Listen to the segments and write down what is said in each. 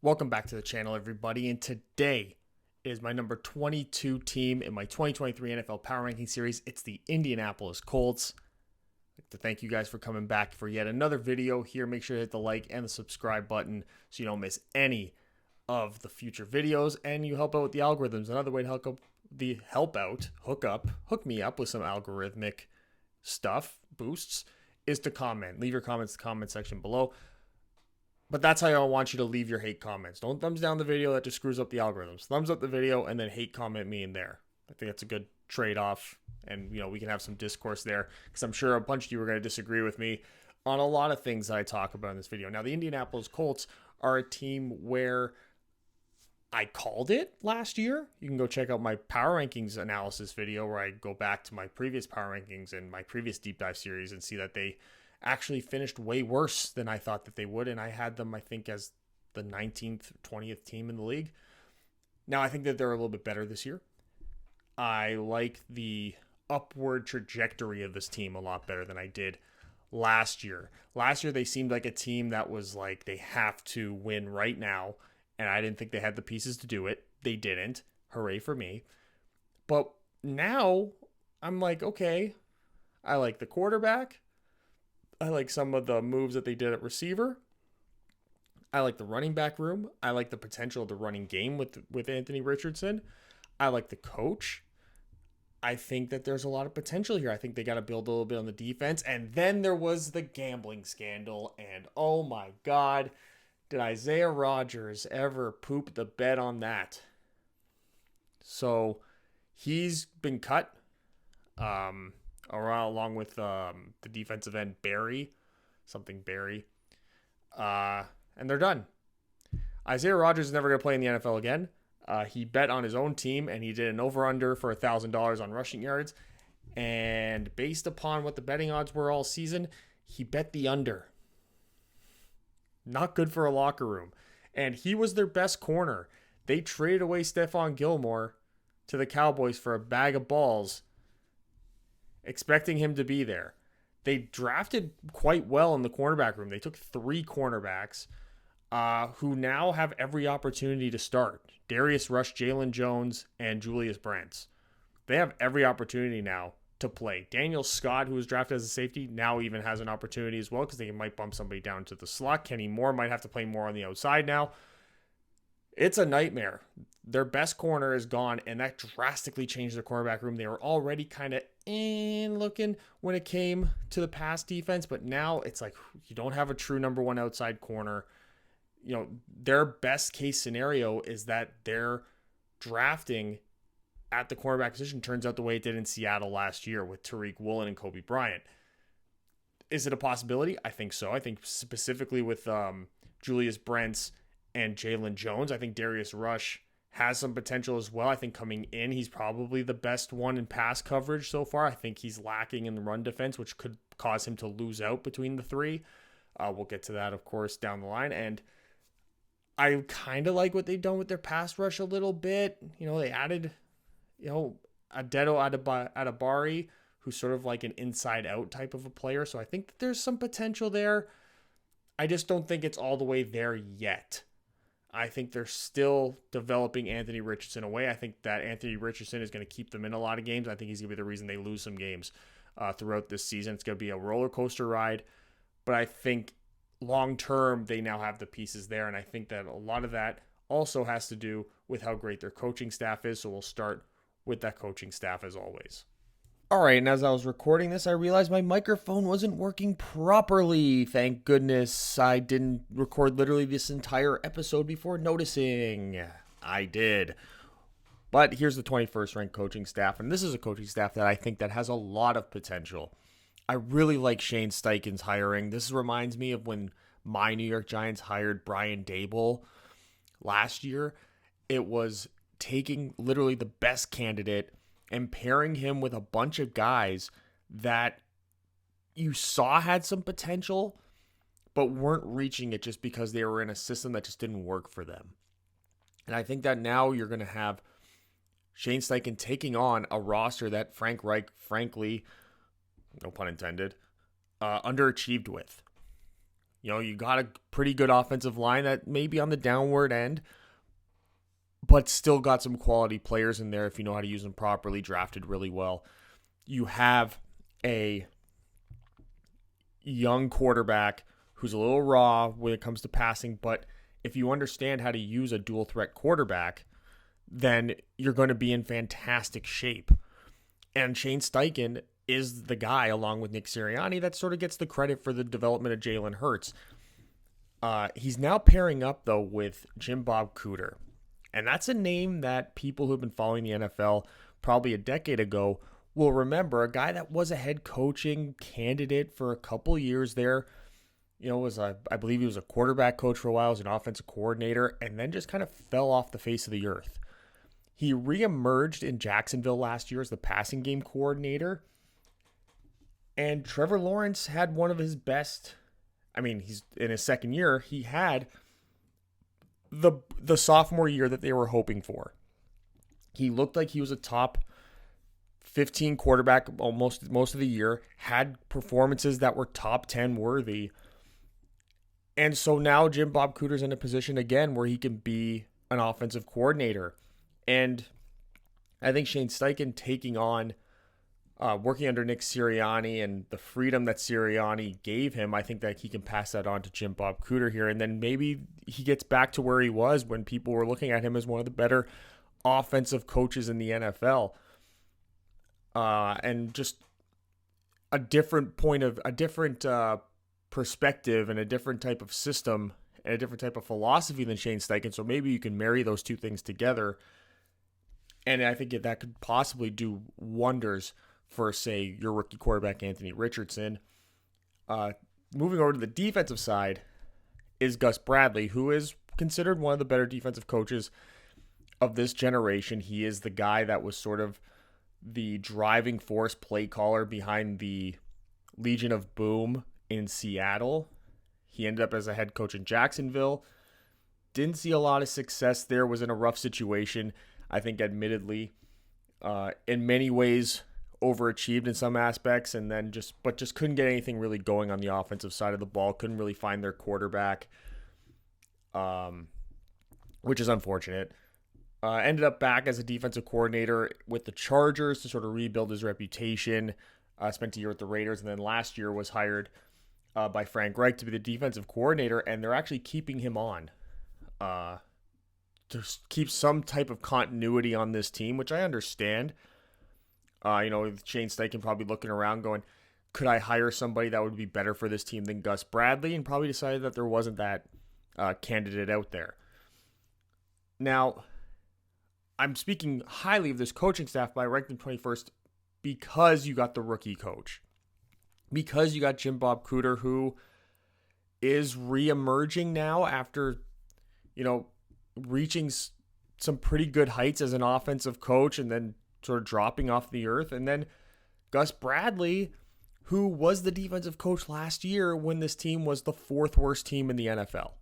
Welcome back to the channel, everybody, and today is my number 22 team in my 2023 NFL Power Ranking Series. It's the Indianapolis Colts. I'd like to thank you guys for coming back for yet another video here. Make sure to hit the like and the subscribe button so you don't miss any of the future videos, and you help out with the algorithms. Another way to hook me up with some algorithmic stuff, boosts, is to comment. Leave your comments in the comment section below. But that's how I want you to leave your hate comments. Don't thumbs down the video, that just screws up the algorithms. Thumbs up the video and then hate comment me in there. I think that's a good trade-off, and we can have some discourse there, because I'm sure a bunch of you are going to disagree with me on a lot of things that I talk about in this video. Now, the Indianapolis Colts are a team where I called it last year. You can go check out my power rankings analysis video where I go back to my previous power rankings and my previous deep dive series and see that they actually finished way worse than I thought that they would. And I had them, I think, as the 19th, 20th team in the league. Now, I think that they're a little bit better this year. I like the upward trajectory of this team a lot better than I did last year. Last year, they seemed like a team that was like, they have to win right now. And I didn't think they had the pieces to do it. They didn't. Hooray for me. But now I'm like, okay, I like the quarterback. I like some of the moves that they did at receiver. I like the running back room. I like the potential of the running game with Anthony Richardson. I like the coach. I think that there's a lot of potential here. I think they got to build a little bit on the defense. And then there was the gambling scandal. And oh my God, did Isaiah Rodgers ever poop the bed on that? So he's been cut. Along with the defensive end Barry, and they're done. Isaiah Rodgers is never going to play in the NFL again. He bet on his own team, and he did an over-under for $1,000 on rushing yards. And based upon what the betting odds were all season, he bet the under. Not good for a locker room. And he was their best corner. They traded away Stephon Gilmore to the Cowboys for a bag of balls, expecting him to be there. They drafted quite well in the cornerback room. They took 3 cornerbacks who now have every opportunity to start. Darius Rush, Jalen Jones, and Julius Brents. They have every opportunity now to play. Daniel Scott, who was drafted as a safety, now even has an opportunity as well, because they might bump somebody down to the slot. Kenny Moore might have to play more on the outside now. It's a nightmare. Their best corner is gone, and that drastically changed their cornerback room. They were already kind of looking when it came to the pass defense, but now it's like you don't have a true number one outside corner. Their best case scenario is that their drafting at the cornerback position turns out the way it did in Seattle last year with Tariq Woolen and Kobe Bryant. Is it a possibility? I think so. I think specifically with Julius Brents and Jalen Jones, I think Darius Rush has some potential as well. I think coming in, he's probably the best one in pass coverage so far. I think he's lacking in the run defense, which could cause him to lose out between the 3. We'll get to that, of course, down the line. And I kind of like what they've done with their pass rush a little bit. They added, Adedo Adebari, who's sort of like an inside-out type of a player. So I think that there's some potential there. I just don't think it's all the way there yet. I think they're still developing Anthony Richardson away. I think that Anthony Richardson is going to keep them in a lot of games. I think he's going to be the reason they lose some games throughout this season. It's going to be a roller coaster ride. But I think long-term, they now have the pieces there. And I think that a lot of that also has to do with how great their coaching staff is. So we'll start with that coaching staff as always. All right, and as I was recording this, I realized my microphone wasn't working properly. Thank goodness I didn't record literally this entire episode before noticing. I did. But here's the 21st ranked coaching staff, and this is a coaching staff that I think that has a lot of potential. I really like Shane Steichen's hiring. This reminds me of when my New York Giants hired Brian Daboll last year. It was taking literally the best candidate and pairing him with a bunch of guys that you saw had some potential, but weren't reaching it just because they were in a system that just didn't work for them. And I think that now you're going to have Shane Steichen taking on a roster that Frank Reich, frankly, no pun intended, underachieved with. You got a pretty good offensive line that may be on the downward end, but still got some quality players in there if you know how to use them properly, drafted really well. You have a young quarterback who's a little raw when it comes to passing, but if you understand how to use a dual threat quarterback, then you're going to be in fantastic shape. And Shane Steichen is the guy, along with Nick Sirianni, that sort of gets the credit for the development of Jalen Hurts. He's now pairing up, though, with Jim Bob Cooter. And that's a name that people who've been following the NFL probably a decade ago will remember. A guy that was a head coaching candidate for a couple years there. I believe he was a quarterback coach for a while, was an offensive coordinator, and then just kind of fell off the face of the earth. He reemerged in Jacksonville last year as the passing game coordinator. And Trevor Lawrence had one of his best, he's in his second year, he had the sophomore year that they were hoping for. He looked like he was a top 15 quarterback most of the year, had performances that were top 10 worthy. And so now Jim Bob Cooter's in a position again where he can be an offensive coordinator. And I think Shane Steichen taking on working under Nick Sirianni and the freedom that Sirianni gave him, I think that he can pass that on to Jim Bob Cooter here. And then maybe he gets back to where he was when people were looking at him as one of the better offensive coaches in the NFL. And just a different perspective and a different type of system and a different type of philosophy than Shane Steichen. So maybe you can marry those two things together. And I think that could possibly do wonders for, say, your rookie quarterback, Anthony Richardson. Moving over to the defensive side is Gus Bradley, who is considered one of the better defensive coaches of this generation. He is the guy that was sort of the driving force play caller behind the Legion of Boom in Seattle. He ended up as a head coach in Jacksonville. Didn't see a lot of success there, was in a rough situation. I think admittedly, in many ways, overachieved in some aspects, and then just couldn't get anything really going on the offensive side of the ball. Couldn't really find their quarterback, which is unfortunate. Ended up back as a defensive coordinator with the Chargers to sort of rebuild his reputation. Spent a year with the Raiders, and then last year was hired by Frank Reich to be the defensive coordinator, and they're actually keeping him on to keep some type of continuity on this team, which I understand. With Shane Steichen probably looking around going, could I hire somebody that would be better for this team than Gus Bradley? And probably decided that there wasn't that candidate out there. Now, I'm speaking highly of this coaching staff, but I ranked them 21st because you got the rookie coach. Because you got Jim Bob Cooter, who is reemerging now after, reaching some pretty good heights as an offensive coach and then sort of dropping off the earth. And then Gus Bradley, who was the defensive coach last year when this team was the fourth worst team in the NFL.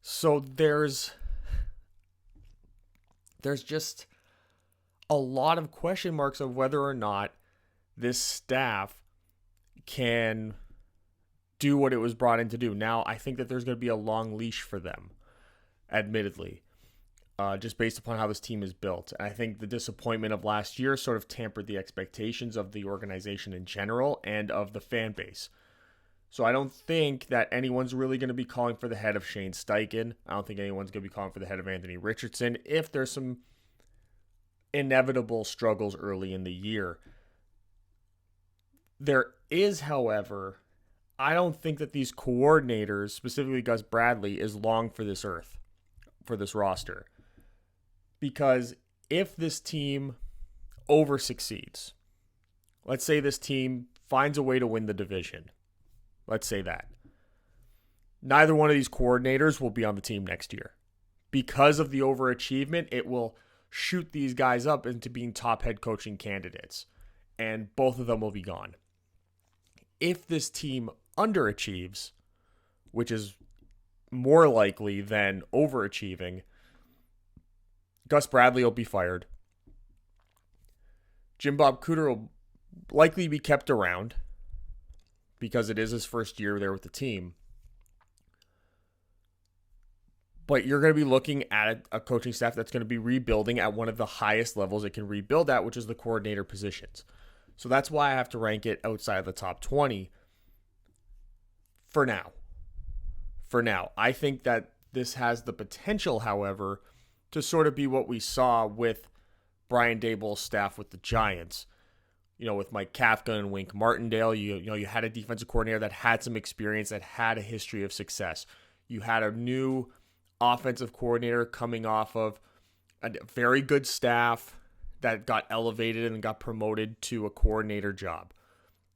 So there's just a lot of question marks of whether or not this staff can do what it was brought in to do. Now, I think that there's going to be a long leash for them, admittedly, just based upon how this team is built. And I think the disappointment of last year sort of tampered the expectations of the organization in general and of the fan base. So I don't think that anyone's really going to be calling for the head of Shane Steichen. I don't think anyone's going to be calling for the head of Anthony Richardson if there's some inevitable struggles early in the year. There is, however, I don't think that these coordinators, specifically Gus Bradley, is long for this earth, for this roster. Because if this team over-succeeds, let's say this team finds a way to win the division, let's say that, neither one of these coordinators will be on the team next year. Because of the overachievement, it will shoot these guys up into being top head coaching candidates, and both of them will be gone. If this team underachieves, which is more likely than overachieving, Gus Bradley will be fired. Jim Bob Cooter will likely be kept around because it is his first year there with the team. But you're going to be looking at a coaching staff that's going to be rebuilding at one of the highest levels it can rebuild at, which is the coordinator positions. So that's why I have to rank it outside of the top 20 for now. I think that this has the potential, however, to sort of be what we saw with Brian Daboll's staff with the Giants. With Mike Kafka and Wink Martindale, you had a defensive coordinator that had some experience, that had a history of success. You had a new offensive coordinator coming off of a very good staff that got elevated and got promoted to a coordinator job,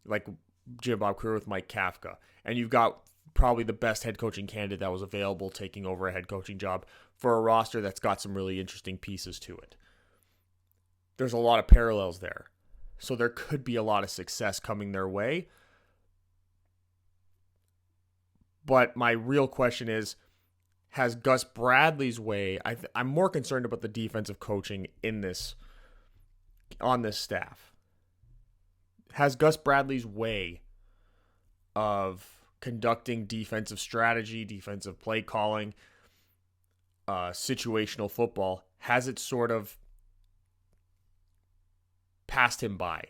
like Jim Bob Cooter with Mike Kafka. And you've got probably the best head coaching candidate that was available taking over a head coaching job for a roster that's got some really interesting pieces to it. There's a lot of parallels there. So there could be a lot of success coming their way. But my real question is, has Gus Bradley's way, I'm more concerned about the defensive coaching on this staff. Has Gus Bradley's way of conducting defensive strategy, defensive play calling, situational football, has it sort of passed him by?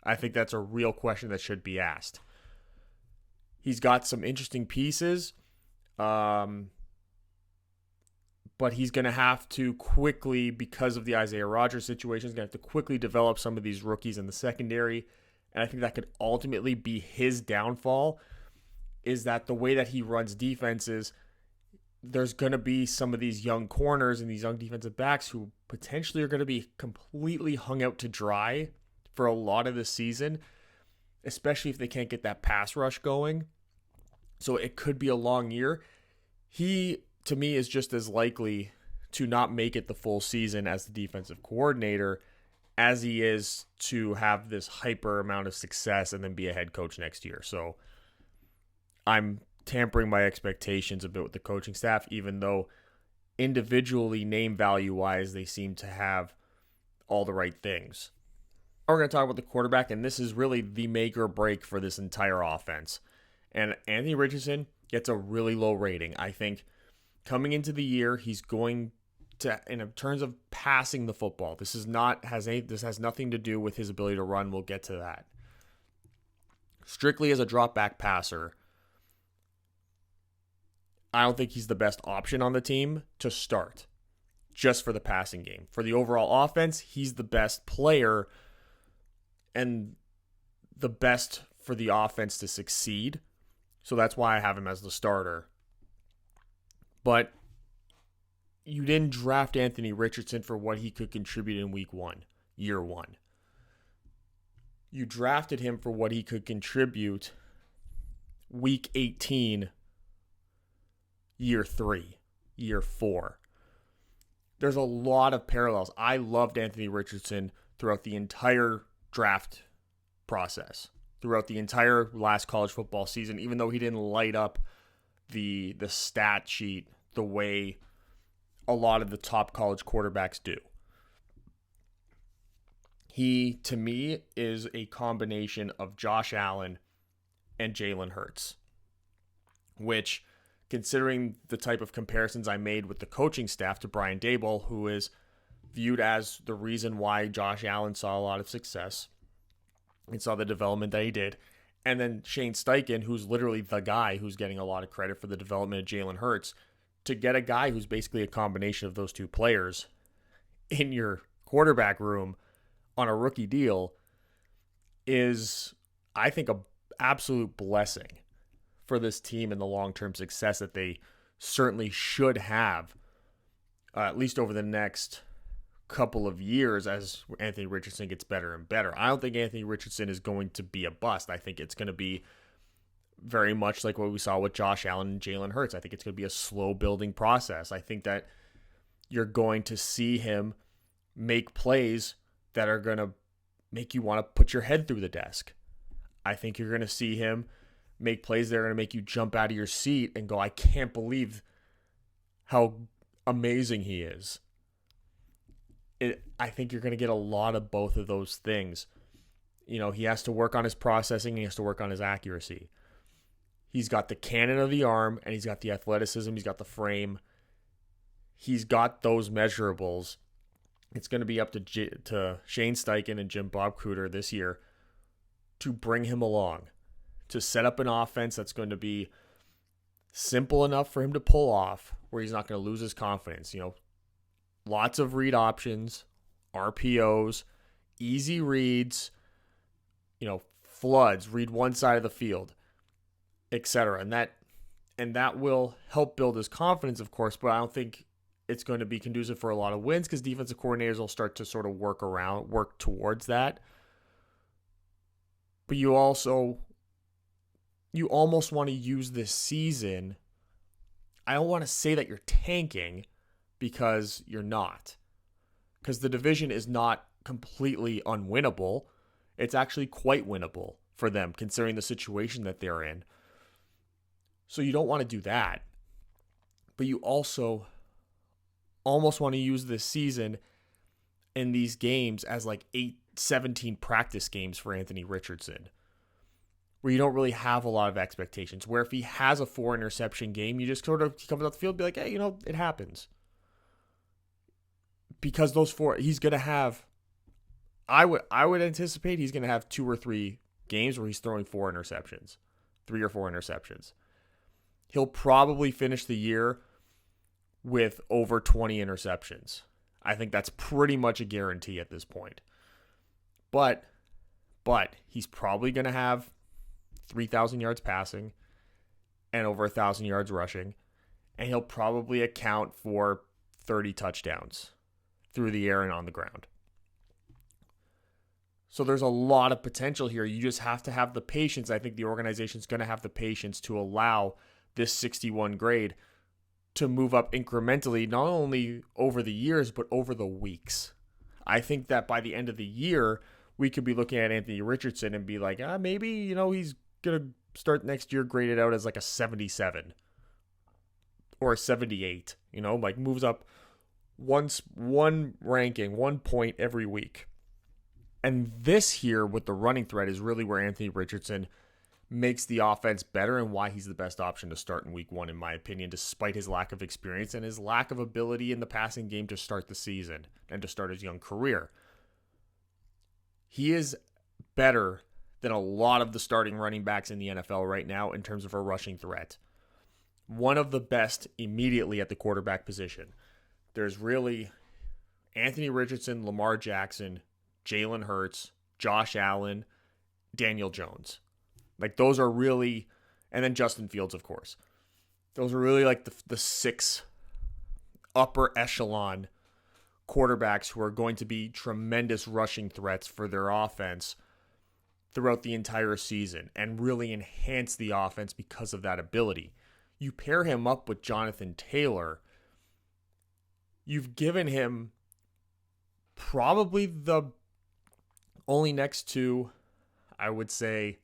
I think that's a real question that should be asked. He's got some interesting pieces, but he's going to have to quickly, because of the Isaiah Rodgers situation, he's going to have to quickly develop some of these rookies in the secondary. And I think that could ultimately be his downfall, is that the way that he runs defenses, there's going to be some of these young corners and these young defensive backs who potentially are going to be completely hung out to dry for a lot of the season, especially if they can't get that pass rush going. So it could be a long year. He, to me, is just as likely to not make it the full season as the defensive coordinator as he is to have this hyper amount of success and then be a head coach next year. So I'm tampering my expectations a bit with the coaching staff, even though individually, name value wise, they seem to have all the right things. We're going to talk about the quarterback, and this is really the make or break for this entire offense. And Anthony Richardson gets a really low rating. I think coming into the year, he's going to, in terms of passing the football, this has nothing to do with his ability to run. We'll get to that. Strictly as a drop back passer, I don't think he's the best option on the team to start just for the passing game. For the overall offense, he's the best player and the best for the offense to succeed. So that's why I have him as the starter. But you didn't draft Anthony Richardson for what he could contribute in year one. You drafted him for what he could contribute week 18, year 3, year 4. There's a lot of parallels. I loved Anthony Richardson throughout the entire draft process, throughout the entire last college football season, even though he didn't light up the stat sheet the way a lot of the top college quarterbacks do. He, to me, is a combination of Josh Allen and Jalen Hurts, which, considering the type of comparisons I made with the coaching staff to Brian Daboll, who is viewed as the reason why Josh Allen saw a lot of success and saw the development that he did, and then Shane Steichen, who's literally the guy who's getting a lot of credit for the development of Jalen Hurts, to get a guy who's basically a combination of those two players in your quarterback room on a rookie deal is, I think, an absolute blessing for this team and the long-term success that they certainly should have, at least over the next couple of years as Anthony Richardson gets better and better. I don't think Anthony Richardson is going to be a bust. I think it's going to be very much like what we saw with Josh Allen and Jalen Hurts. I think it's going to be a slow building process. I think that you're going to see him make plays that are going to make you want to put your head through the desk. I think you're going to see him make plays that are going to make you jump out of your seat and go, I can't believe how amazing he is. I think you're going to get a lot of both of those things. You know, he has to work on his processing. He has to work on his accuracy. He's got the cannon of the arm, and he's got the athleticism. He's got the frame. he's got those measurables. It's going to be up to Shane Steichen and Jim Bob Cooter this year to bring him along, to set up an offense that's going to be simple enough for him to pull off, where he's not going to lose his confidence. Lots of read options, RPOs, easy reads, floods, read one side of the field, etc. And that will help build his confidence, of course, but I don't think it's going to be conducive for a lot of wins because defensive coordinators will start to sort of work towards that. But you almost want to use this season. I don't want to say that you're tanking, because you're not. Because the division is not completely unwinnable. It's actually quite winnable for them, considering the situation that they're in. So you don't want to do that. But you also almost want to use this season in these games as like 17 practice games for Anthony Richardson, where you don't really have a lot of expectations, where if he has a 4-interception game, you just sort of, he comes out the field and be like, hey, it happens. Because those 4, he's going to have, I would anticipate he's going to have 2 or 3 games where he's throwing 4 interceptions, 3 or 4 interceptions. He'll probably finish the year with over 20 interceptions. I think that's pretty much a guarantee at this point. But he's probably going to have 3,000 yards passing and over 1,000 yards rushing, and he'll probably account for 30 touchdowns through the air and on the ground. So there's a lot of potential here. You just have to have the patience. I think the organization's going to have the patience to allow this 61 grade to move up incrementally, not only over the years, but over the weeks. I think that by the end of the year, we could be looking at Anthony Richardson and be like, maybe, he's going to start next year graded out as like a 77 or a 78, like moves up one ranking, 1 point every week. And this here with the running threat is really where Anthony Richardson makes the offense better and why he's the best option to start in week 1, in my opinion, despite his lack of experience and his lack of ability in the passing game to start the season and to start his young career. He is better than a lot of the starting running backs in the NFL right now in terms of a rushing threat. One of the best immediately at the quarterback position. There's really Anthony Richardson, Lamar Jackson, Jalen Hurts, Josh Allen, Daniel Jones. Like those are really, and then Justin Fields, of course. Those are really like the 6 upper echelon quarterbacks who are going to be tremendous rushing threats for their offense throughout the entire season and really enhance the offense because of that ability. You pair him up with Jonathan Taylor, you've given him probably the only next to, I would say,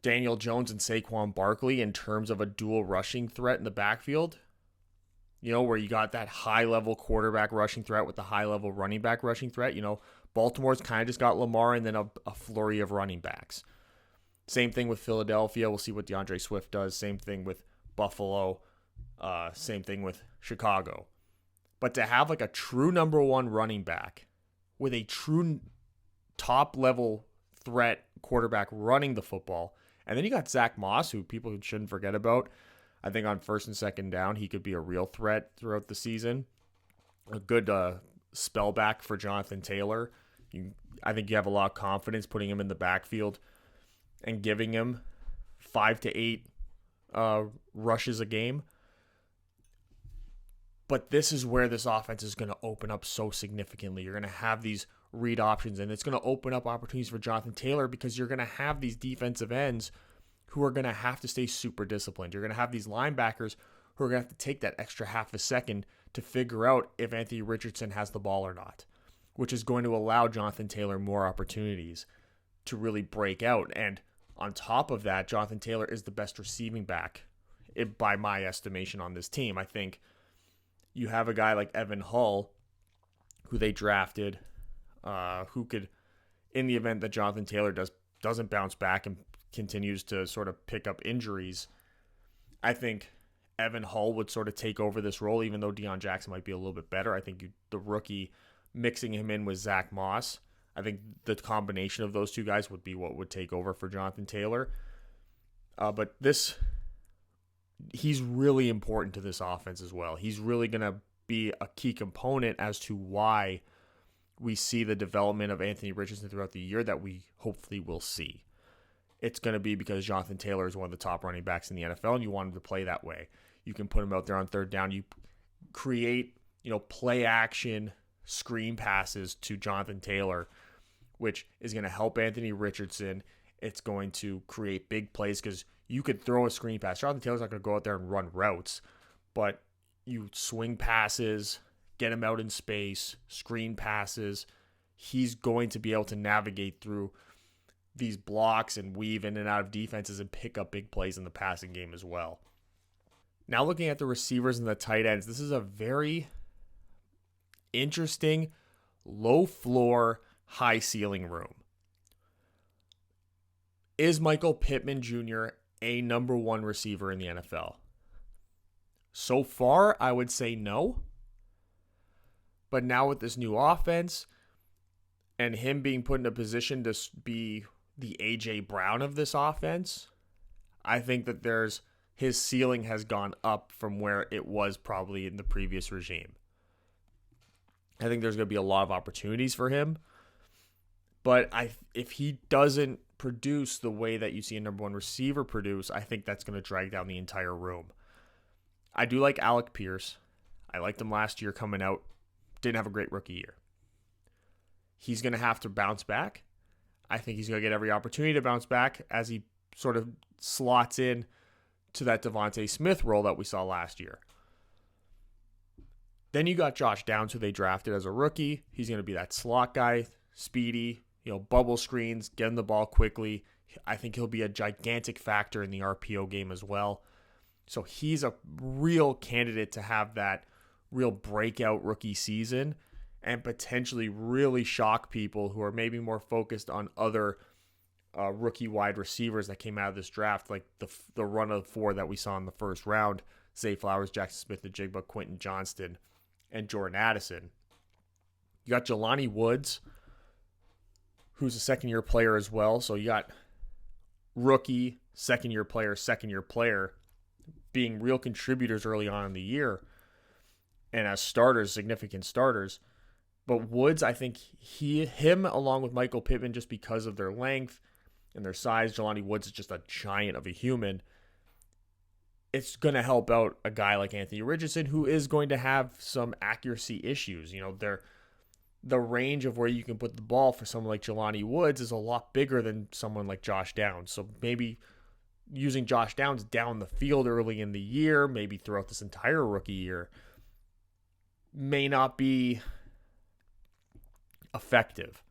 Daniel Jones and Saquon Barkley in terms of a dual rushing threat in the backfield. Where you got that high-level quarterback rushing threat with the high-level running back rushing threat. Baltimore's kind of just got Lamar and then a flurry of running backs. Same thing with Philadelphia. We'll see what DeAndre Swift does. Same thing with Buffalo. Same thing with Chicago. But to have like a true number 1 running back with a true top-level threat quarterback running the football, and then you got Zach Moss, who people shouldn't forget about. I think on first and second down, he could be a real threat throughout the season. A good spell back for Jonathan Taylor. I think you have a lot of confidence putting him in the backfield and giving him 5 to 8 rushes a game. But this is where this offense is going to open up so significantly. You're going to have these read options, and it's going to open up opportunities for Jonathan Taylor because you're going to have these defensive ends who are going to have to stay super disciplined. You're going to have these linebackers who are going to have to take that extra half a second to figure out if Anthony Richardson has the ball or not, which is going to allow Jonathan Taylor more opportunities to really break out. And on top of that, Jonathan Taylor is the best receiving back by my estimation on this team. I think you have a guy like Evan Hull, who they drafted, who could, in the event that Jonathan Taylor doesn't bounce back and continues to sort of pick up injuries, I think Evan Hull would sort of take over this role, even though Deion Jackson might be a little bit better. I think the rookie mixing him in with Zach Moss, I think the combination of those two guys would be what would take over for Jonathan Taylor. But he's really important to this offense as well. He's really going to be a key component as to why we see the development of Anthony Richardson throughout the year that we hopefully will see. It's going to be because Jonathan Taylor is one of the top running backs in the NFL, and you want him to play that way. You can put him out there on third down. You create, play action screen passes to Jonathan Taylor, which is going to help Anthony Richardson. It's going to create big plays because you could throw a screen pass. Jonathan Taylor's not going to go out there and run routes, but you swing passes, get him out in space, screen passes. He's going to be able to navigate through these blocks and weave in and out of defenses and pick up big plays in the passing game as well. Now looking at the receivers and the tight ends, this is a very interesting, low floor, high ceiling room. Is Michael Pittman Jr. a number one receiver in the NFL? So far, I would say no. But now with this new offense and him being put in a position to be the A.J. Brown of this offense, I think that his ceiling has gone up from where it was probably in the previous regime. I think there's going to be a lot of opportunities for him. But if he doesn't produce the way that you see a number one receiver produce, I think that's going to drag down the entire room. I do like Alec Pierce. I liked him last year coming out. Didn't have a great rookie year. He's going to have to bounce back. I think he's going to get every opportunity to bounce back as he sort of slots in to that Devontae Smith role that we saw last year. Then you got Josh Downs, who they drafted as a rookie. He's going to be that slot guy, speedy, bubble screens, getting the ball quickly. I think he'll be a gigantic factor in the RPO game as well. So he's a real candidate to have that real breakout rookie season and potentially really shock people who are maybe more focused on other rookie wide receivers that came out of this draft, like the run of four that we saw in the first round: Zay Flowers, Jackson Smith-Njigba, Quentin Johnston, and Jordan Addison. You got Jelani Woods, who's a second-year player as well. So you got rookie, second-year player being real contributors early on in the year and as starters, significant starters. But Woods, I think him along with Michael Pittman, just because of their length and their size, Jelani Woods is just a giant of a human. It's going to help out a guy like Anthony Richardson, who is going to have some accuracy issues. The range of where you can put the ball for someone like Jelani Woods is a lot bigger than someone like Josh Downs. So maybe using Josh Downs down the field early in the year, maybe throughout this entire rookie year, may not be effective.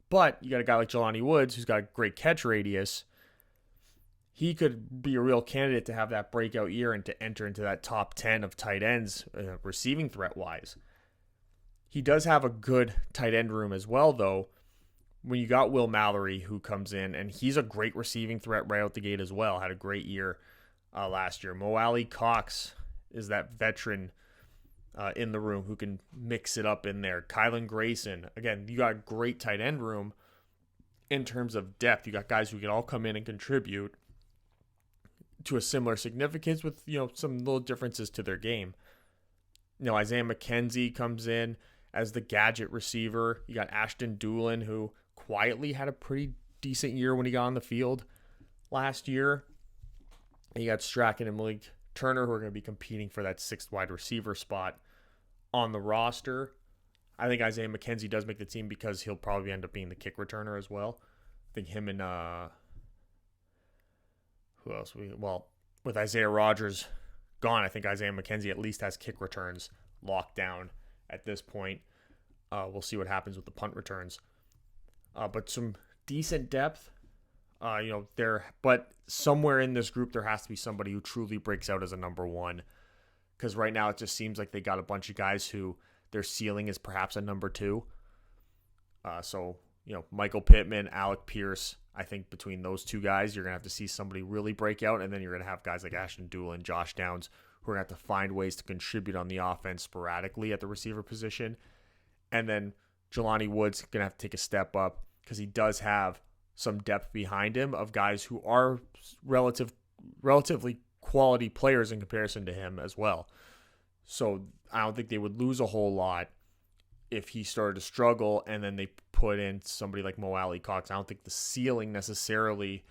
But you got a guy like Jelani Woods who's got a great catch radius. He could be a real candidate to have that breakout year and to enter into that top 10 of tight ends receiving threat-wise. He does have a good tight end room as well, though, when you got Will Mallory, who comes in, and he's a great receiving threat right out the gate as well. Had a great year last year. Mo Alley Cox is that veteran in the room who can mix it up in there. Kylan Grayson. Again, you got a great tight end room in terms of depth. You got guys who can all come in and contribute to a similar significance with, some little differences to their game. Isaiah McKenzie comes in as the gadget receiver. You got Ashton Doolin, who quietly had a pretty decent year when he got on the field last year. And you got Strachan and Malik Turner, who are going to be competing for that sixth wide receiver spot on the roster. I think Isaiah McKenzie does make the team because he'll probably end up being the kick returner as well. I think him and who else? With Isaiah Rodgers gone, I think Isaiah McKenzie at least has kick returns locked down at this point. We'll see what happens with the punt returns. But some decent depth. But somewhere in this group there has to be somebody who truly breaks out as a number one. Because right now it just seems like they got a bunch of guys who their ceiling is perhaps a number two. Michael Pittman, Alec Pierce. I think between those two guys, you're going to have to see somebody really break out, and then you're going to have guys like Ashton Doolin, Josh Downs, who are going to have to find ways to contribute on the offense sporadically at the receiver position. And then Jelani Woods going to have to take a step up because he does have some depth behind him of guys who are relatively quality players in comparison to him as well. So I don't think they would lose a whole lot if he started to struggle and then they put in somebody like Mo Alley Cox. I don't think the ceiling necessarily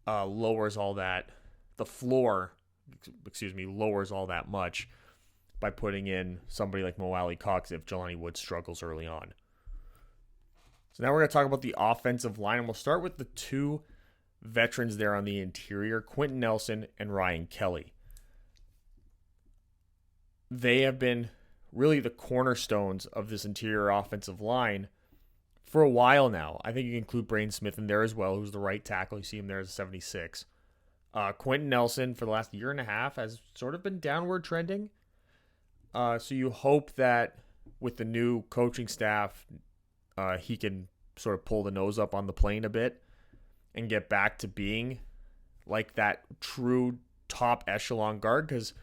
lowers all that. The floor, lowers all that much by putting in somebody like Mo Alley Cox if Jelani Woods struggles early on. So now we're going to talk about the offensive line, and we'll start with the two veterans there on the interior, Quentin Nelson and Ryan Kelly. They have been really the cornerstones of this interior offensive line for a while now. I think you can include Braden Smith in there as well, who's the right tackle. You see him there as a 76. Quentin Nelson, for the last year and a half, has sort of been downward trending. So you hope that with the new coaching staff, he can sort of pull the nose up on the plane a bit and get back to being like that true top echelon guard, because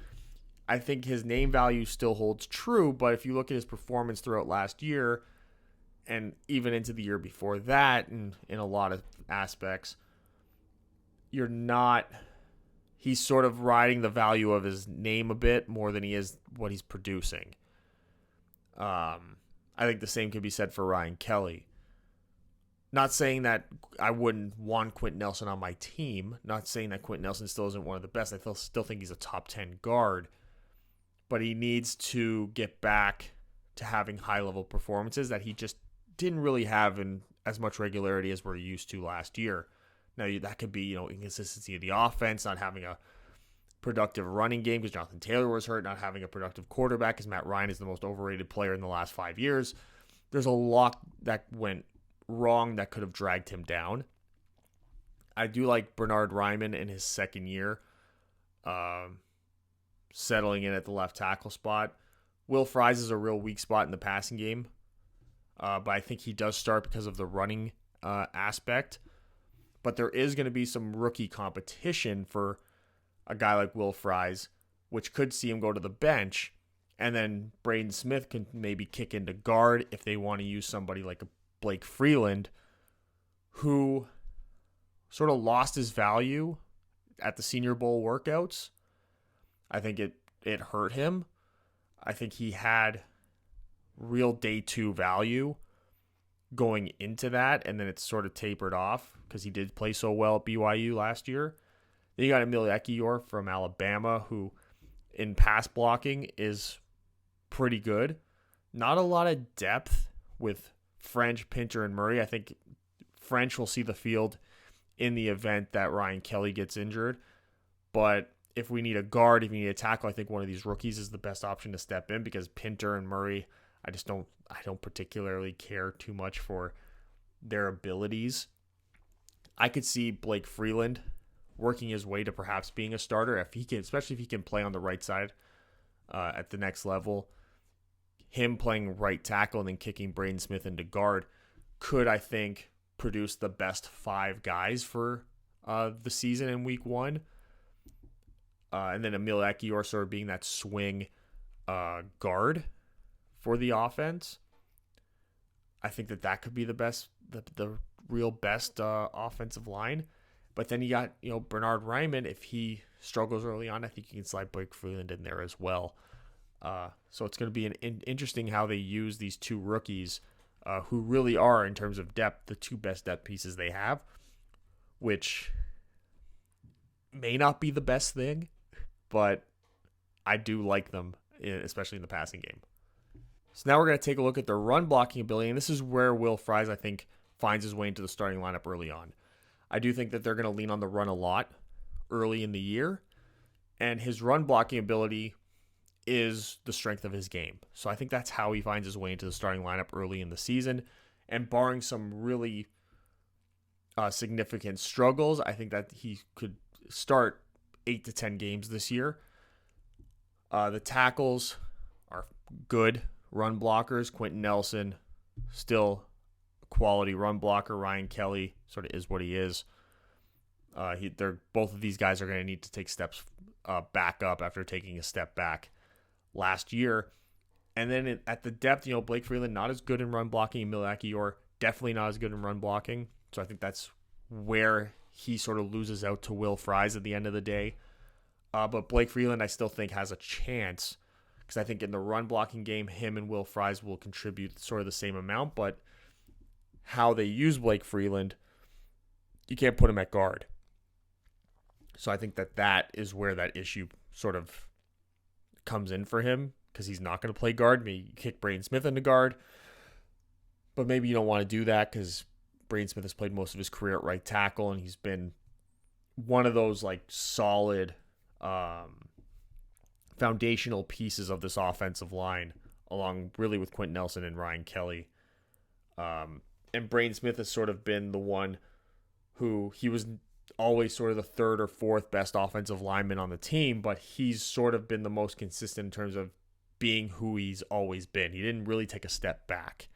I think his name value still holds true, but if you look at his performance throughout last year and even into the year before that, and in a lot of aspects, he's sort of riding the value of his name a bit more than he is what he's producing. I think the same could be said for Ryan Kelly. Not saying that I wouldn't want Quentin Nelson on my team. Not saying that Quentin Nelson still isn't one of the best. I still think he's a top 10 guard. But he needs to get back to having high-level performances that he just didn't really have in as much regularity as we're used to last year. Now, that could be, inconsistency of the offense, not having a productive running game because Jonathan Taylor was hurt, not having a productive quarterback because Matt Ryan is the most overrated player in the last 5 years. There's a lot that went wrong that could have dragged him down. I do like Bernard Ryman in his second year, settling in at the left tackle spot. Will Fries is a real weak spot in the passing game, but I think he does start because of the running aspect. But there is going to be some rookie competition for a guy like Will Fries, which could see him go to the bench, and then Braden Smith can maybe kick into guard if they want to use somebody like a Blake Freeland, who sort of lost his value at the Senior Bowl workouts. I think it hurt him. I think he had real day two value going into that, and then it's sort of tapered off because he did play so well at BYU last year. Then you got Emil Ekiyor from Alabama, who in pass blocking is pretty good. Not a lot of depth with French, Pinter, and Murray. I think French will see the field in the event that Ryan Kelly gets injured. But if we need a guard, if we need a tackle, I think one of these rookies is the best option to step in, because Pinter and Murray, I don't particularly care too much for their abilities. I could see Blake Freeland working his way to perhaps being a starter if he can, especially if he can play on the right side at the next level. Him playing right tackle and then kicking Braden Smith into guard could, I think, produce the best 5 guys for the season in week 1. And then Emil Ekiyor sort of being that swing guard for the offense. I think that could be the best, the real best offensive line. But then you got, Bernard Ryman. If he struggles early on, I think you can slide Blake Freeland in there as well. So it's going to be interesting how they use these two rookies who really are, in terms of depth, the two best depth pieces they have, which may not be the best thing, but I do like them, especially in the passing game. So now we're going to take a look at their run blocking ability, and this is where Will Fries, I think, finds his way into the starting lineup early on. I do think that they're going to lean on the run a lot early in the year, and his run blocking ability is the strength of his game. So I think that's how he finds his way into the starting lineup early in the season. And barring some really significant struggles, I think that he could start 8 to 10 games this year. The tackles are good run blockers. Quentin Nelson, still a quality run blocker. Ryan Kelly sort of is what he is. Both of these guys are going to need to take steps backup after taking a step back last year. And then at the depth, Blake Freeland not as good in run blocking, and Emil Ekiyor definitely not as good in run blocking. So I think that's where he sort of loses out to Will Fries at the end of the day. But Blake Freeland, I still think, has a chance because I think in the run blocking game, him and Will Fries will contribute sort of the same amount. But how they use Blake Freeland, you can't put him at guard. So I think that is where that issue sort of comes in for him because he's not going to play guard. Maybe you kick Braden Smith into guard, but maybe you don't want to do that because Braden Smith has played most of his career at right tackle, and he's been one of those like solid foundational pieces of this offensive line, along really with Quentin Nelson and Ryan Kelly. And Braden Smith has sort of been the one who he was always sort of the third or fourth best offensive lineman on the team, but he's sort of been the most consistent in terms of being who he's always been. He didn't really take a step back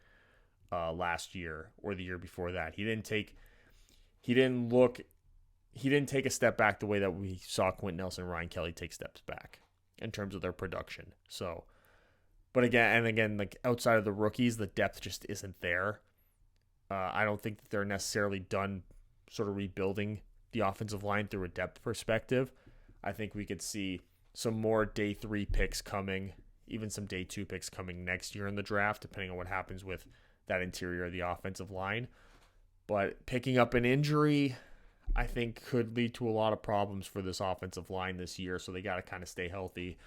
last year or the year before that. He didn't take a step back the way that we saw Quentin Nelson and Ryan Kelly take steps back in terms of their production. So, but again, like outside of the rookies, the depth just isn't there. I don't think that they're necessarily done sort of rebuilding the offensive line through a depth perspective. I think we could see some more day 3 picks coming, even some day 2 picks coming next year in the draft, depending on what happens with that interior of the offensive line. But picking up an injury, I think, could lead to a lot of problems for this offensive line this year. So they got to kind of stay healthy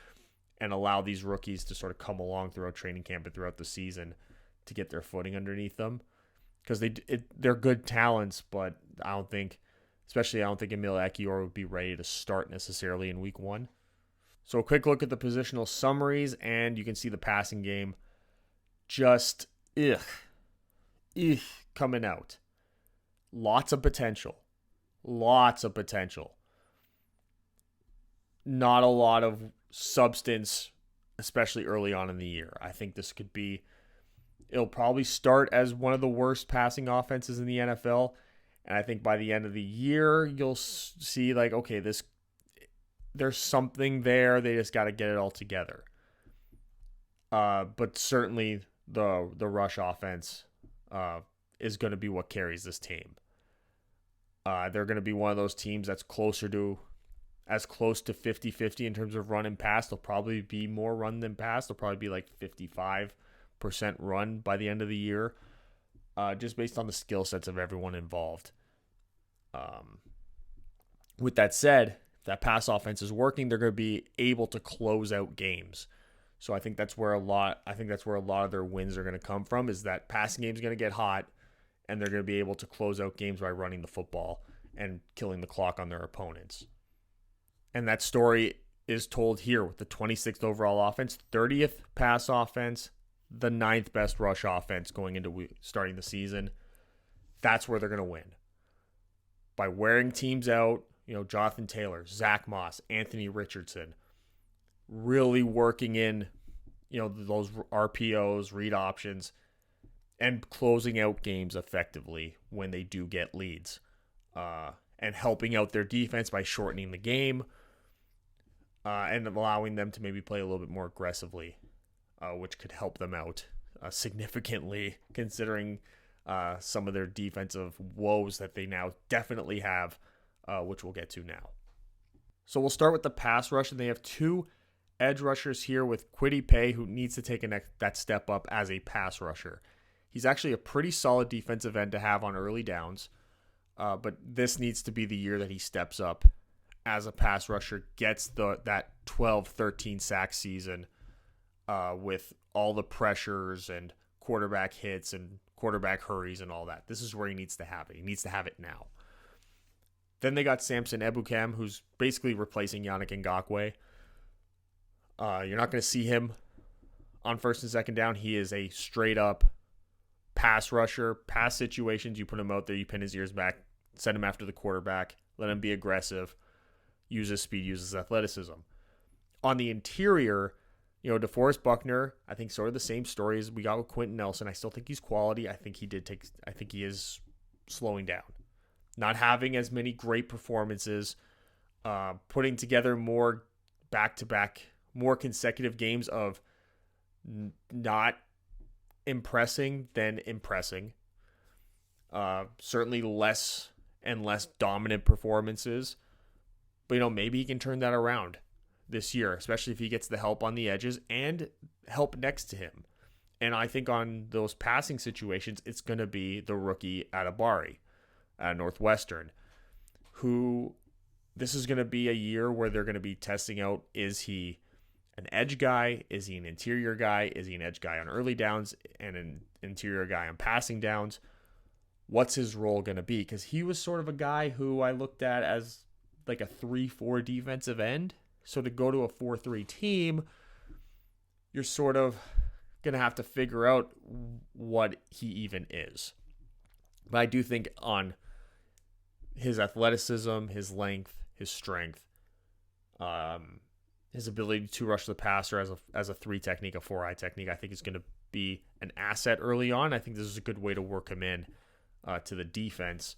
and allow these rookies to sort of come along throughout training camp and throughout the season to get their footing underneath them. Because they're good talents, but I don't think Emil Ekiyor would be ready to start necessarily in week 1. So a quick look at the positional summaries, and you can see the passing game just coming out. Lots of potential. Not a lot of substance, especially early on in the year. I think this could be... It'll probably start as one of the worst passing offenses in the NFL. And I think by the end of the year, you'll see like, okay, there's something there. They just got to get it all together. But certainly the rush offense is going to be what carries this team. They're going to be one of those teams that's close to 50-50 in terms of run and pass. They'll probably be more run than pass. They'll probably be like 55% run by the end of the year, just based on the skill sets of everyone involved. With that said, if that pass offense is working, they're going to be able to close out games. So I think that's where a lot of their wins are going to come from, is that passing game is going to get hot, and they're going to be able to close out games by running the football and killing the clock on their opponents. And that story is told here with the 26th overall offense, 30th pass offense, the 9th best rush offense going into starting the season. That's where they're going to win. By wearing teams out, Jonathan Taylor, Zach Moss, Anthony Richardson, really working in, those RPOs, read options, and closing out games effectively when they do get leads. And helping out their defense by shortening the game and allowing them to maybe play a little bit more aggressively. Which could help them out significantly, considering some of their defensive woes that they now definitely have, which we'll get to now. So we'll start with the pass rush, and they have 2 edge rushers here with Kwity Paye, who needs to take that step up as a pass rusher. He's actually a pretty solid defensive end to have on early downs, but this needs to be the year that he steps up as a pass rusher, gets that 12-13 sack season, with all the pressures and quarterback hits and quarterback hurries and all that. This is where he needs to have it. He needs to have it now. Then they got Samson Ebukam, who's basically replacing Yannick Ngakoue. You're not going to see him on first and second down. He is a straight-up pass rusher. Pass situations, you put him out there, you pin his ears back, send him after the quarterback, let him be aggressive, use his speed, use his athleticism. On the interior, DeForest Buckner, I think sort of the same story as we got with Quentin Nelson. I still think he's quality. I think he is slowing down. Not having as many great performances, putting together more back-to-back more consecutive games of not impressing than impressing. Certainly less and less dominant performances. But, maybe he can turn that around this year, especially if he gets the help on the edges and help next to him. And I think on those passing situations, it's going to be the rookie Adibari at Northwestern, who this is going to be a year where they're going to be testing out, is he an edge guy? Is he an interior guy? Is he an edge guy on early downs and an interior guy on passing downs? What's his role going to be? Because he was sort of a guy who I looked at as like a 3-4 defensive end. So to go to a 4-3 team, you're sort of going to have to figure out what he even is. But I do think on his athleticism, his length, his strength, his ability to rush the passer as a 3 technique, a 4-eye technique, I think is going to be an asset early on. I think this is a good way to work him in to the defense.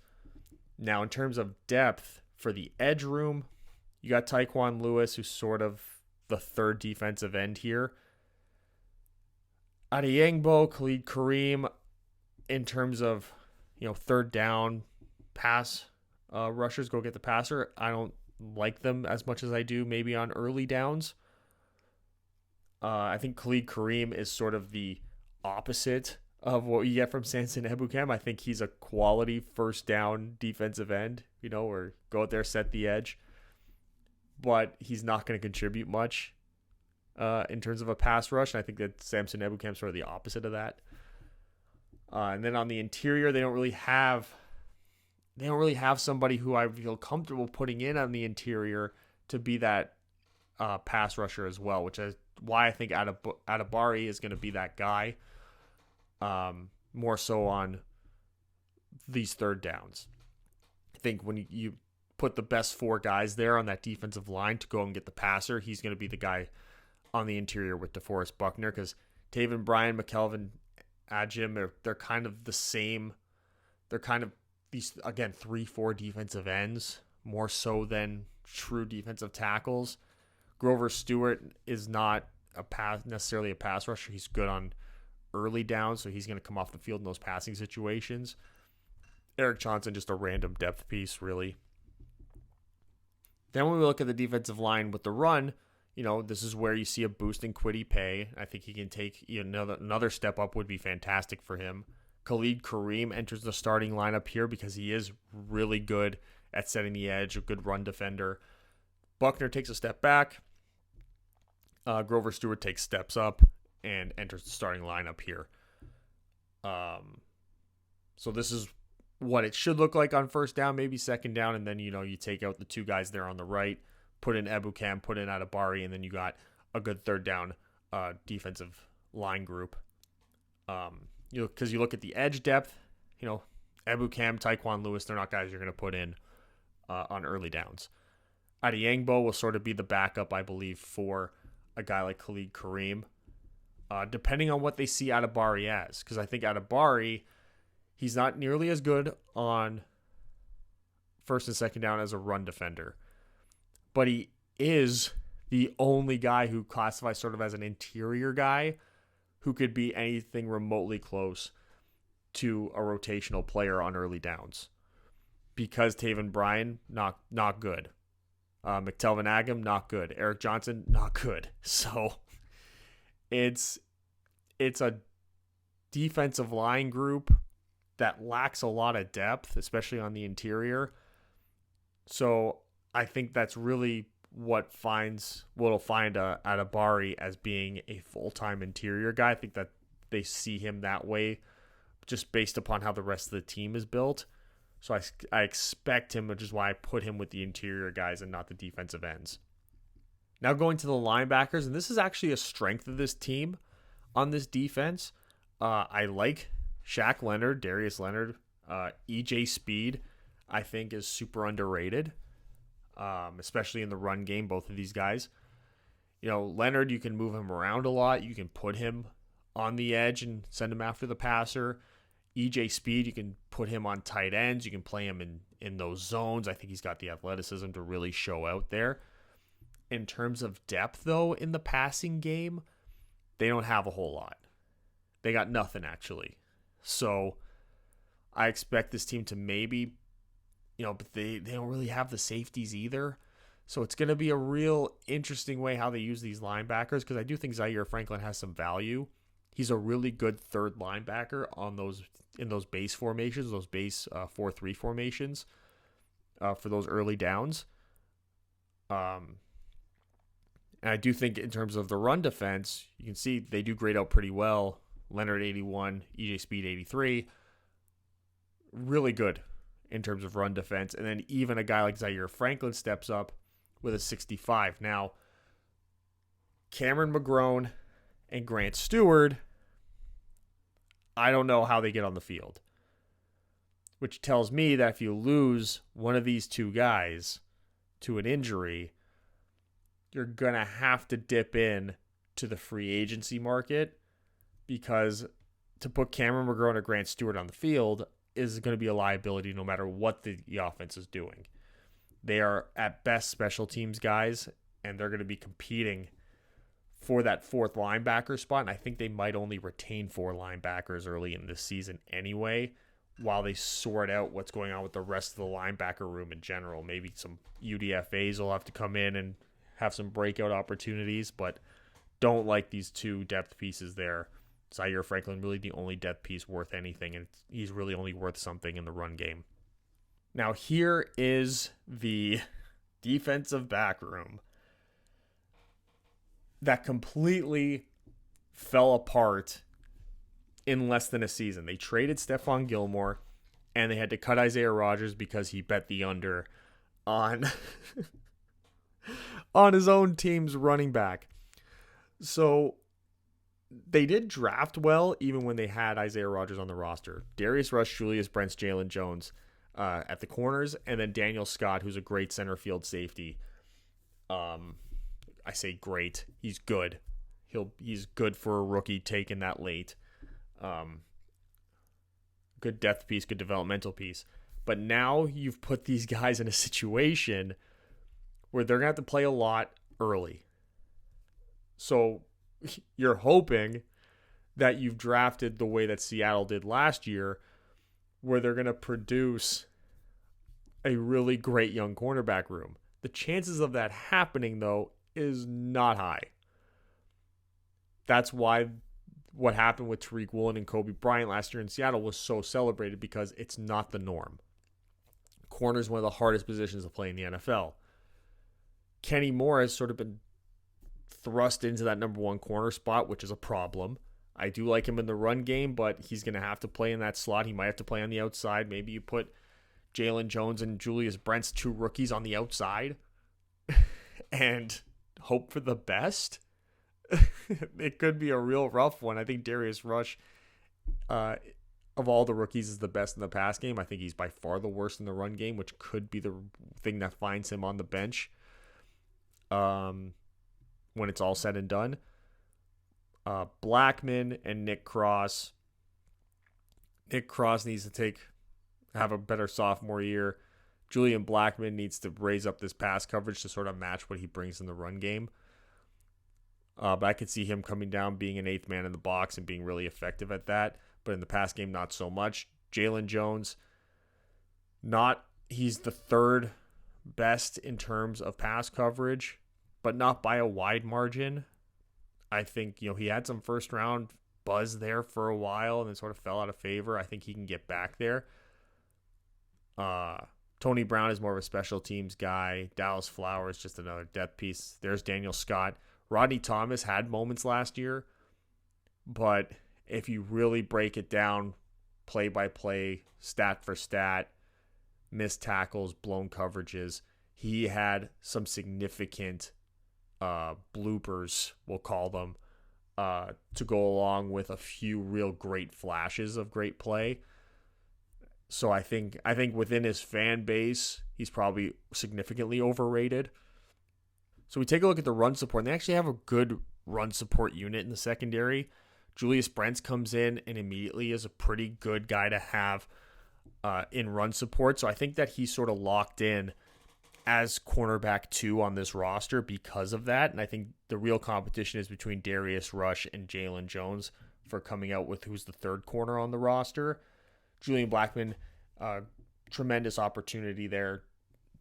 Now, in terms of depth for the edge room, you got Tyquan Lewis, who's sort of the third defensive end here. Adeyingbo, Khalid Kareem, in terms of third down pass rushers, go get the passer. I don't like them as much as I do maybe on early downs. I think Khalid Kareem is sort of the opposite of what you get from Samson Ebukam. I think he's a quality first down defensive end, or go out there, set the edge. But he's not going to contribute much in terms of a pass rush. And I think that Samson Ebukam is sort of the opposite of that. And then on the interior, they don't really have somebody who I feel comfortable putting in on the interior to be that pass rusher as well, which is why I think Adibari is going to be that guy. More so on these third downs. I think when you put the best 4 guys there on that defensive line to go and get the passer, he's going to be the guy on the interior with DeForest Buckner, because Taven Bryan, McKelvin, Ajim, they're kind of the same. They're kind of these, again, 3-4 defensive ends, more so than true defensive tackles. Grover Stewart is not necessarily a pass rusher. He's good on early down, so he's going to come off the field in those passing situations. Eric Johnson, just a random depth piece, really. Then when we look at the defensive line with the run, this is where you see a boost in Kwity Paye. I think he can take another step up, would be fantastic for him. Khalid Kareem enters the starting lineup here because he is really good at setting the edge, a good run defender. Buckner takes a step back. Grover Stewart takes steps up and enters the starting lineup here. So this is what it should look like on first down, maybe second down, and then you take out the 2 guys there on the right, put in Ebukam, put in Adibari, and then you got a good third down defensive line group. Because you look at the edge depth, Ebukam, Tyquan Lewis, they're not guys you're going to put in on early downs. Adeyingbo will sort of be the backup, I believe, for a guy like Khalid Kareem. Depending on what they see Adibari as. Because I think Adibari, he's not nearly as good on first and second down as a run defender. But he is the only guy who classifies sort of as an interior guy who could be anything remotely close to a rotational player on early downs. Because Taven Bryan, not good. McTelvin Agam, not good. Eric Johnson, not good. So it's a defensive line group that lacks a lot of depth, especially on the interior. So I think that's really what'll find Adibari as being a full-time interior guy. I think that they see him that way just based upon how the rest of the team is built. So I expect him, which is why I put him with the interior guys and not the defensive ends. Now going to the linebackers, and this is actually a strength of this team on this defense. I like Shaq Leonard, Darius Leonard, EJ Speed, I think is super underrated, especially in the run game, both of these guys. Leonard, you can move him around a lot. You can put him on the edge and send him after the passer. EJ Speed, you can put him on tight ends. You can play him in those zones. I think he's got the athleticism to really show out there. In terms of depth, though, in the passing game, they don't have a whole lot. They got nothing, actually. So I expect this team to maybe, but they don't really have the safeties either. So it's going to be a real interesting way how they use these linebackers, because I do think Zaire Franklin has some value. He's a really good third linebacker in those base formations, those base 4-3 formations for those early downs. And I do think in terms of the run defense, you can see they do grade out pretty well. Leonard 81, EJ Speed 83. Really good in terms of run defense. And then even a guy like Zaire Franklin steps up with a 65. Now, Cameron McGrone and Grant Stewart, I don't know how they get on the field. Which tells me that if you lose one of these two guys to an injury, you're going to have to dip in to the free agency market, because to put Cameron McGrone or Grant Stewart on the field is going to be a liability no matter what the offense is doing. They are at best special teams guys, and they're going to be competing for that fourth linebacker spot. And I think they might only retain 4 linebackers early in this season anyway, while they sort out what's going on with the rest of the linebacker room in general. Maybe some UDFAs will have to come in and have some breakout opportunities, but don't like these 2 depth pieces there. Zaire Franklin really the only depth piece worth anything, and he's really only worth something in the run game. Now here is the defensive back room that completely fell apart in less than a season. They traded Stephon Gilmore, and they had to cut Isaiah Rodgers because he bet the under on on his own team's running back. So they did draft well even when they had Isaiah Rodgers on the roster. Darius Rush, Julius Brents, Jalen Jones at the corners, and then Daniel Scott, who's a great center field safety. I say great. He's good. He's good for a rookie taken that late. Good depth piece, good developmental piece. But now you've put these guys in a situation where they're going to have to play a lot early. So you're hoping that you've drafted the way that Seattle did last year, where they're going to produce a really great young cornerback room. The chances of that happening, though, is not high. That's why what happened with Tariq Woolen and Kobe Bryant last year in Seattle was so celebrated, because it's not the norm. Corner is one of the hardest positions to play in the NFL. Kenny Moore has sort of been thrust into that number 1 corner spot, which is a problem. I do like him in the run game, but he's going to have to play in that slot. He might have to play on the outside. Maybe you put Jalen Jones and Julius Brents, 2 rookies, on the outside and hope for the best. It could be a real rough one. I think Darius Rush, of all the rookies, is the best in the pass game. I think he's by far the worst in the run game, which could be the thing that finds him on the bench when it's all said and done. Blackman and Nick Cross. Nick Cross needs to have a better sophomore year. Julian Blackman needs to raise up this pass coverage to sort of match what he brings in the run game. But I could see him coming down, being an 8th man in the box and being really effective at that. But in the pass game, not so much. Jalen Jones, he's the 3rd best in terms of pass coverage, but not by a wide margin. I think, he had some first round buzz there for a while and then sort of fell out of favor. I think he can get back there. Tony Brown is more of a special teams guy. Dallas Flowers, just another depth piece. There's Daniel Scott. Rodney Thomas had moments last year, but if you really break it down play by play, stat for stat, missed tackles, blown coverages, he had some significant bloopers, we'll call them, to go along with a few real great flashes of great play. So I think within his fan base, he's probably significantly overrated. So we take a look at the run support, and they actually have a good run support unit in the secondary. Julius Brents comes in and immediately is a pretty good guy to have in run support. So I think that he's sort of locked in as cornerback 2 on this roster because of that. And I think the real competition is between Darius Rush and Jalen Jones for coming out with who's the third corner on the roster. Julian Blackmon, tremendous opportunity there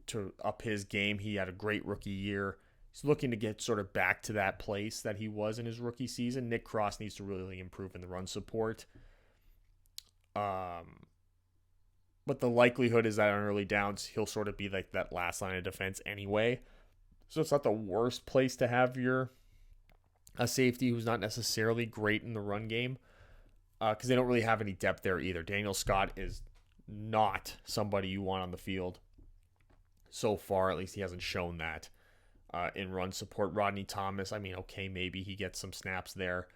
to up his game. He had a great rookie year. He's looking to get sort of back to that place that he was in his rookie season. Nick Cross needs to really improve in the run support. But the likelihood is that on early downs, he'll sort of be like that last line of defense anyway. So it's not the worst place to have a safety who's not necessarily great in the run game, because they don't really have any depth there either. Daniel Scott is not somebody you want on the field. So far, at least he hasn't shown that in run support. Rodney Thomas, I mean, okay, maybe he gets some snaps there,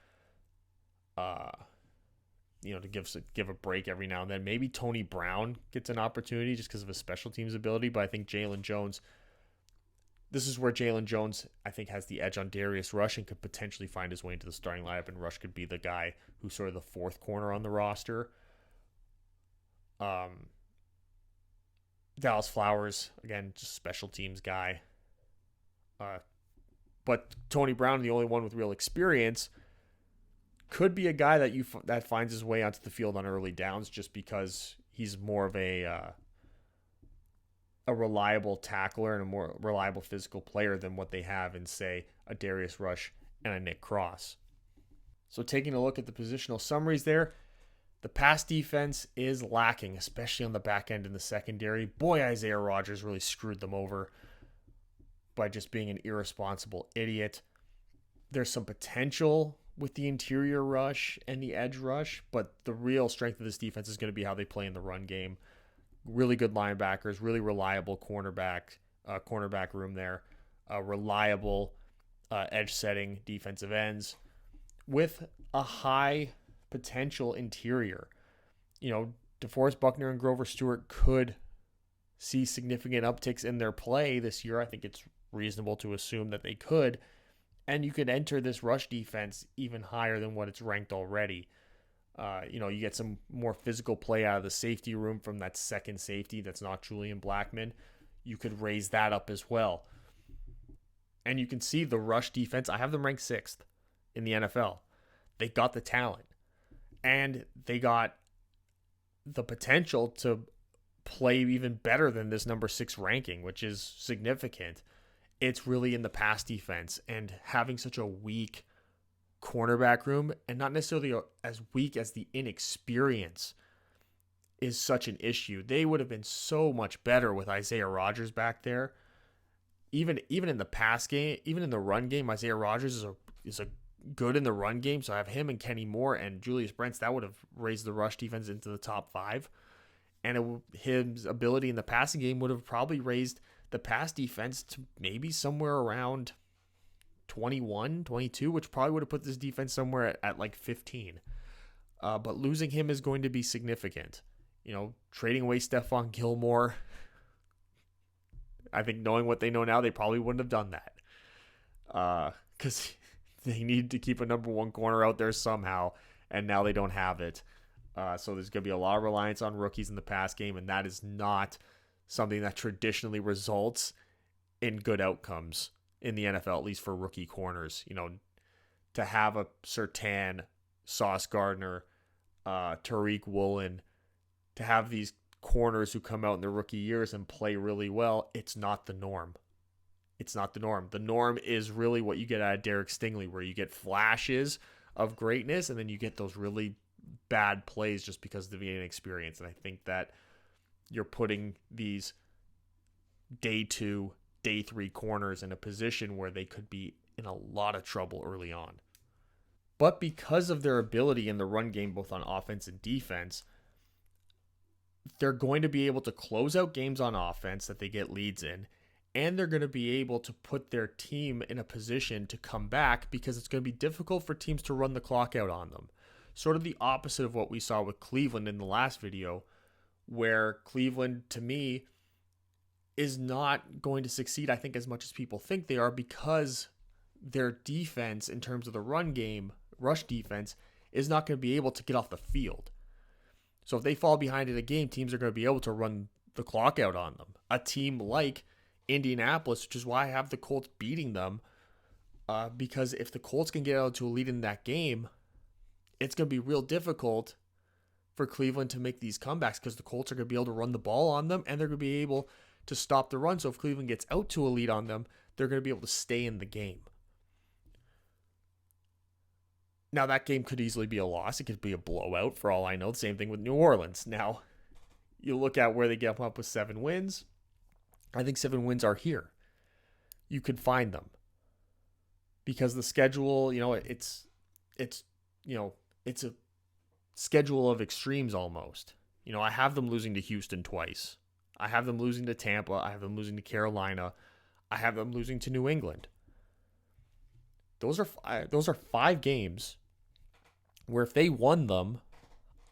to give a break every now and then. Maybe Tony Brown gets an opportunity just because of his special teams ability, but I think Jalen Jones, this is where Jalen Jones, I think, has the edge on Darius Rush and could potentially find his way into the starting lineup, and Rush could be the guy who's sort of the fourth corner on the roster. Dallas Flowers, again, just special teams guy. But Tony Brown, the only one with real experience, could be a guy that finds his way onto the field on early downs just because he's more of a reliable tackler and a more reliable physical player than what they have in, say, a Darius Rush and a Nick Cross. So taking a look at the positional summaries there, the pass defense is lacking, especially on the back end in the secondary. Boy, Isaiah Rodgers really screwed them over by just being an irresponsible idiot. There's some potential with the interior rush and the edge rush, but the real strength of this defense is going to be how they play in the run game. Really good linebackers, really reliable cornerback room there, reliable edge setting defensive ends with a high potential interior. DeForest Buckner and Grover Stewart could see significant upticks in their play this year. I think it's reasonable to assume that they could. And you could enter this rush defense even higher than what it's ranked already. You get some more physical play out of the safety room from that second safety that's not Julian Blackmon. You could raise that up as well. And you can see the rush defense, I have them ranked 6th in the NFL. They got the talent. And they got the potential to play even better than this number 6 ranking, which is significant. It's really in the pass defense, and having such a weak cornerback room, and not necessarily as weak as the inexperience, is such an issue. They would have been so much better with Isaiah Rodgers back there. Even in the pass game, even in the run game, Isaiah Rodgers is a good in the run game. So I have him and Kenny Moore and Julius Brents. That would have raised the rush defense into the top 5. And his ability in the passing game would have probably raised the pass defense to maybe somewhere around 21, 22, which probably would have put this defense somewhere at like 15. But losing him is going to be significant. Trading away Stephon Gilmore, I think knowing what they know now, they probably wouldn't have done that. Because they need to keep a number 1 corner out there somehow, and now they don't have it. So there's going to be a lot of reliance on rookies in the pass game, and that is not something that traditionally results in good outcomes in the NFL, at least for rookie corners. To have a Surtain, Sauce Gardner, Tariq Woolen, to have these corners who come out in their rookie years and play really well, it's not the norm. It's not the norm. The norm is really what you get out of Derek Stingley, where you get flashes of greatness and then you get those really bad plays just because of the inexperience. And I think that you're putting these day 2, day 3 corners in a position where they could be in a lot of trouble early on. But because of their ability in the run game, both on offense and defense, they're going to be able to close out games on offense that they get leads in, and they're going to be able to put their team in a position to come back because it's going to be difficult for teams to run the clock out on them. Sort of the opposite of what we saw with Cleveland in the last video, where Cleveland, to me, is not going to succeed, I think, as much as people think they are, because their defense, in terms of the run game, rush defense, is not going to be able to get off the field. So if they fall behind in a game, teams are going to be able to run the clock out on them. A team like Indianapolis, which is why I have the Colts beating them. Because if the Colts can get out to a lead in that game, it's going to be real difficult for Cleveland to make these comebacks because the Colts are going to be able to run the ball on them and they're going to be able to stop the run. So if Cleveland gets out to a lead on them, they're going to be able to stay in the game. Now, that game could easily be a loss. It could be a blowout for all I know. The same thing with New Orleans. Now, you look at where they get up with 7 wins. I think 7 wins are here. You could find them. Because the schedule, it's a schedule of extremes almost. I have them losing to Houston twice. I have them losing to Tampa. I have them losing to Carolina. I have them losing to New England. Those are 5 games where if they won them,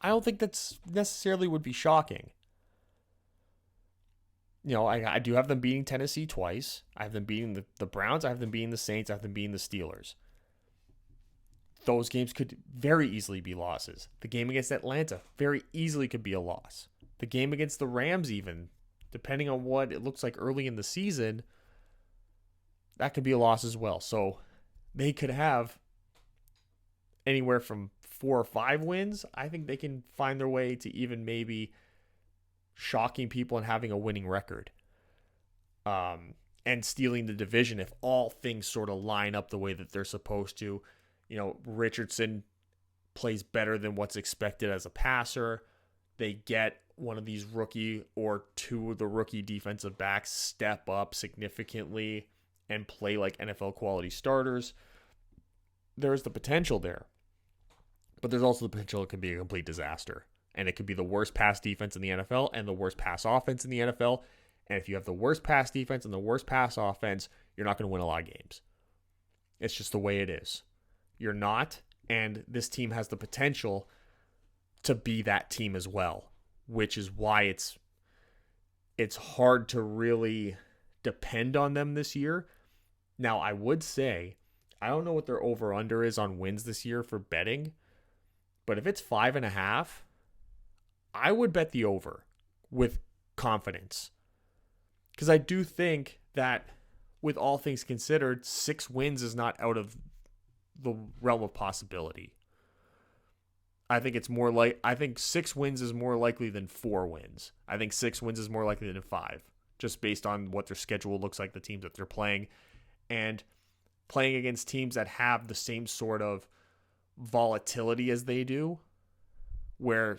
I don't think that's necessarily would be shocking. I do have them beating Tennessee twice. I have them beating the Browns. I have them beating the Saints. I have them beating the Steelers. Those games could very easily be losses. The game against Atlanta very easily could be a loss. The game against the Rams even, depending on what it looks like early in the season, that could be a loss as well. So they could have anywhere from 4 or 5 wins. I think they can find their way to even maybe shocking people and having a winning record. And stealing the division if all things sort of line up the way that they're supposed to. Richardson plays better than what's expected as a passer. They get one of these rookie or 2 of the rookie defensive backs step up significantly and play like NFL quality starters. There's the potential there. But there's also the potential it could be a complete disaster. And it could be the worst pass defense in the NFL and the worst pass offense in the NFL. And if you have the worst pass defense and the worst pass offense, you're not going to win a lot of games. It's just the way it is. You're not, and this team has the potential to be that team as well, which is why it's hard to really depend on them this year. Now, I would say, I don't know what their over-under is on wins this year for betting, but if it's 5.5, I would bet the over with confidence. Because I do think that with all things considered, 6 wins is not out of the realm of possibility. I think 6 wins is more likely than 4 wins. I think 6 wins is more likely than 5, just based on what their schedule looks like, the teams that they're playing, and playing against teams that have the same sort of volatility as they do, where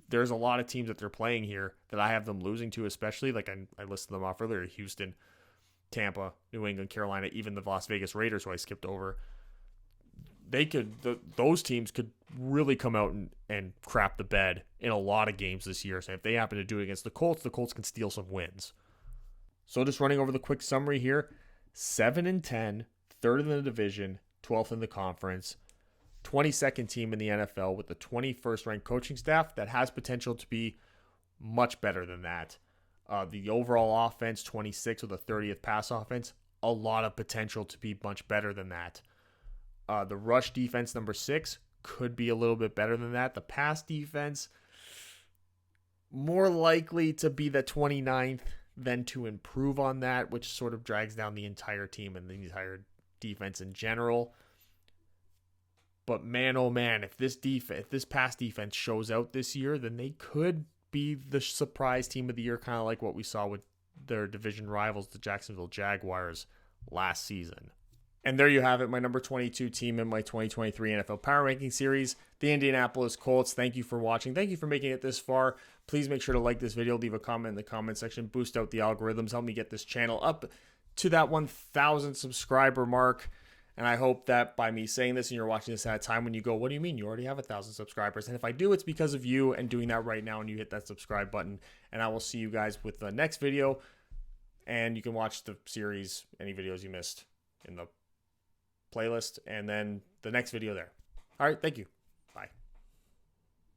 there's a lot of teams that they're playing here that I have them losing to, especially like I listed them off earlier: Houston, Tampa, New England, Carolina, even the Las Vegas Raiders, who I skipped over. Those teams could really come out and crap the bed in a lot of games this year. So if they happen to do it against the Colts can steal some wins. So just running over the quick summary here: 7-10, 3rd in the division, 12th in the conference, 22nd team in the NFL with the 21st ranked coaching staff that has potential to be much better than that. The overall offense, 26 with a 30th pass offense, a lot of potential to be much better than that. The rush defense, number 6, could be a little bit better than that. The pass defense, more likely to be the 29th than to improve on that, which sort of drags down the entire team and the entire defense in general. But man, oh man, if this pass defense shows out this year, then they could be the surprise team of the year, kind of like what we saw with their division rivals, the Jacksonville Jaguars, last season. And there you have it, my number 22 team in my 2023 NFL Power Ranking Series, the Indianapolis Colts. Thank you for watching. Thank you for making it this far. Please make sure to like this video, leave a comment in the comment section, boost out the algorithms, help me get this channel up to that 1,000 subscriber mark. And I hope that by me saying this and you're watching this at a time when you go, what do you mean? You already have 1,000 subscribers. And if I do, it's because of you and doing that right now and you hit that subscribe button. And I will see you guys with the next video. And you can watch the series, any videos you missed in the playlist, and then the next video there. All right, thank you.